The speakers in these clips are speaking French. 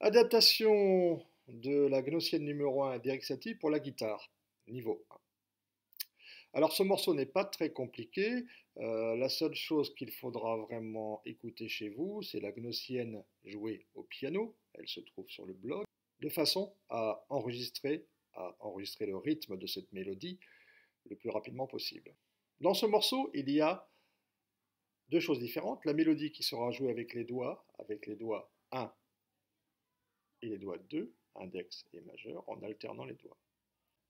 Adaptation de la Gnossienne numéro 1 d'Eric Satie pour la guitare, niveau 1. Alors ce morceau n'est pas très compliqué, la seule chose qu'il faudra vraiment écouter chez vous, c'est la Gnossienne jouée au piano, elle se trouve sur le blog, de façon à enregistrer le rythme de cette mélodie le plus rapidement possible. Dans ce morceau, il y a deux choses différentes, la mélodie qui sera jouée avec les doigts 1 et les doigts 2, index et majeur, en alternant les doigts.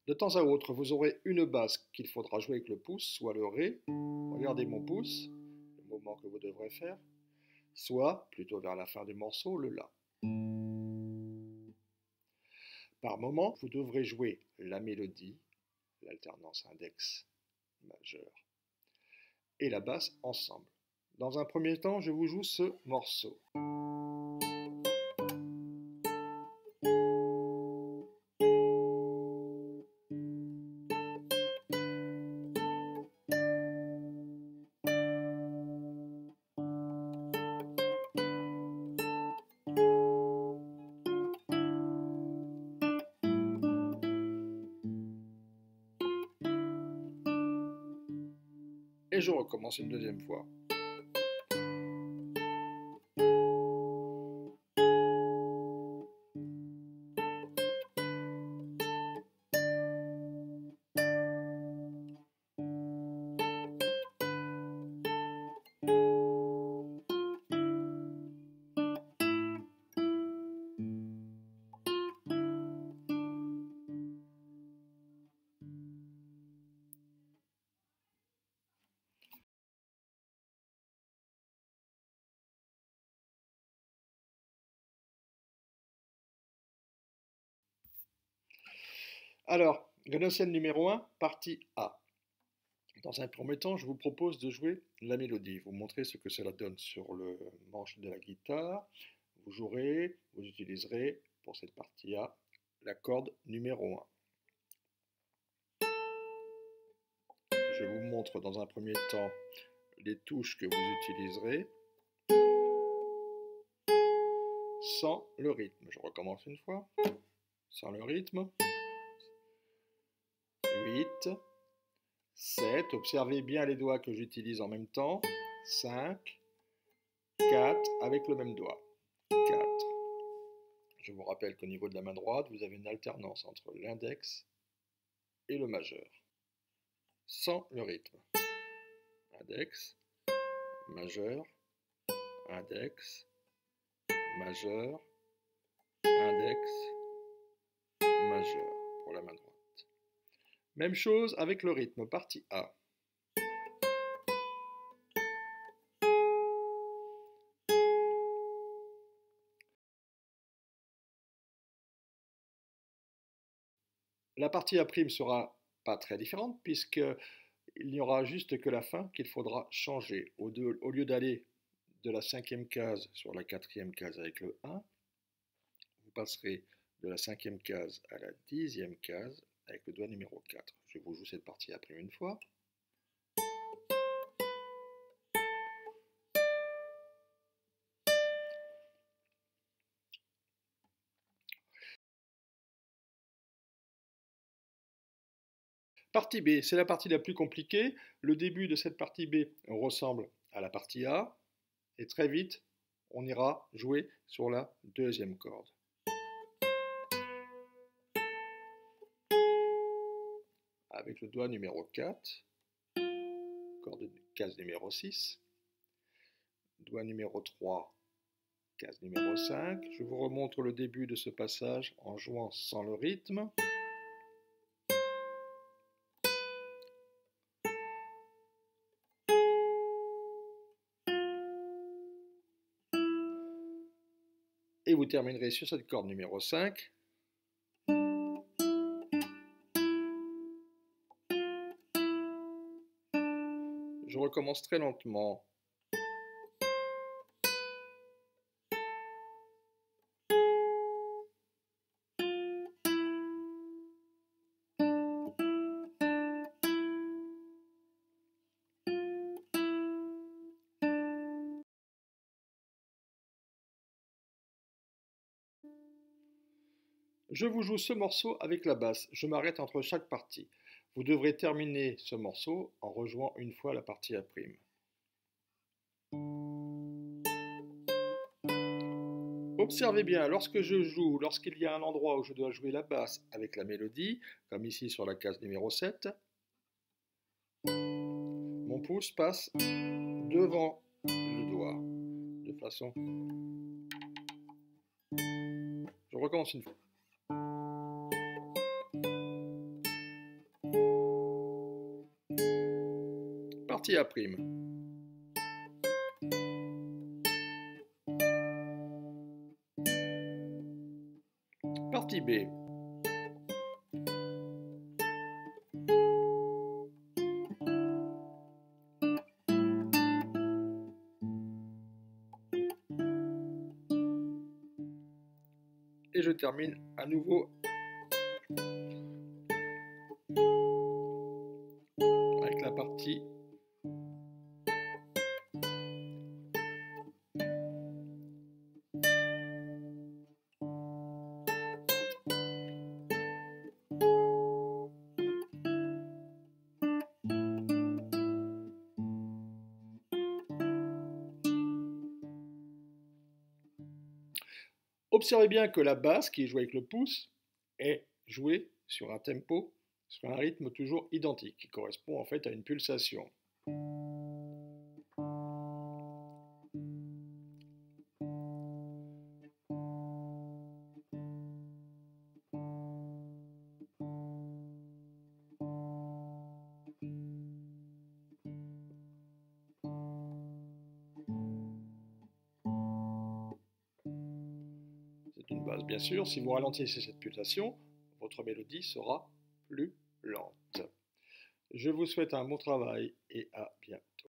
De temps à autre, vous aurez une basse qu'il faudra jouer avec le pouce, soit le Ré, regardez mon pouce, le mouvement que vous devrez faire, soit, plutôt vers la fin du morceau, le La. Par moment, vous devrez jouer la mélodie, l'alternance index majeur, et la basse ensemble. Dans un premier temps, je vous joue ce morceau. Et je recommence une deuxième fois. Alors, Gnossienne numéro 1, partie A. Dans un premier temps, je vous propose de jouer la mélodie, vous montrer ce que cela donne sur le manche de la guitare. Vous jouerez, vous utiliserez pour cette partie A la corde numéro 1. Je vous montre dans un premier temps les touches que vous utiliserez sans le rythme. Je recommence une fois, sans le rythme. 8, 7, observez bien les doigts que j'utilise en même temps. 5, 4, avec le même doigt. 4. Je vous rappelle qu'au niveau de la main droite, vous avez une alternance entre l'index et le majeur, sans le rythme. Index, majeur, index, majeur, index, majeur pour la main droite. Même chose avec le rythme, partie A. La partie A' sera pas très différente puisqu'il n'y aura juste que la fin qu'il faudra changer. Au lieu d'aller de la 5e case sur la 4e case avec le 1, vous passerez de la 5e case à la 10e case avec le doigt numéro 4. Je vous joue cette partie A' une fois. Partie B, c'est la partie la plus compliquée. Le début de cette partie B ressemble à la partie A. Et très vite, on ira jouer sur la deuxième corde. Avec le doigt numéro 4, case numéro 6, doigt numéro 3, case numéro 5. Je vous remontre le début de ce passage en jouant sans le rythme. Et vous terminerez sur cette corde numéro 5. Je recommence très lentement. Je vous joue ce morceau avec la basse, je m'arrête entre chaque partie. Vous devrez terminer ce morceau en rejouant une fois la partie A'. Observez bien, lorsque je joue, lorsqu'il y a un endroit où je dois jouer la basse avec la mélodie, comme ici sur la case numéro 7, mon pouce passe devant le doigt, de façon... Je recommence une fois. Partie A'. Partie B. Et je termine à nouveau avec la partie Observez bien que la basse, qui est jouée avec le pouce, est jouée sur un tempo, sur un rythme toujours identique, qui correspond en fait à une pulsation. C'est une basse, bien sûr. Si vous ralentissez cette pulsation, votre mélodie sera plus lente. Je vous souhaite un bon travail et à bientôt.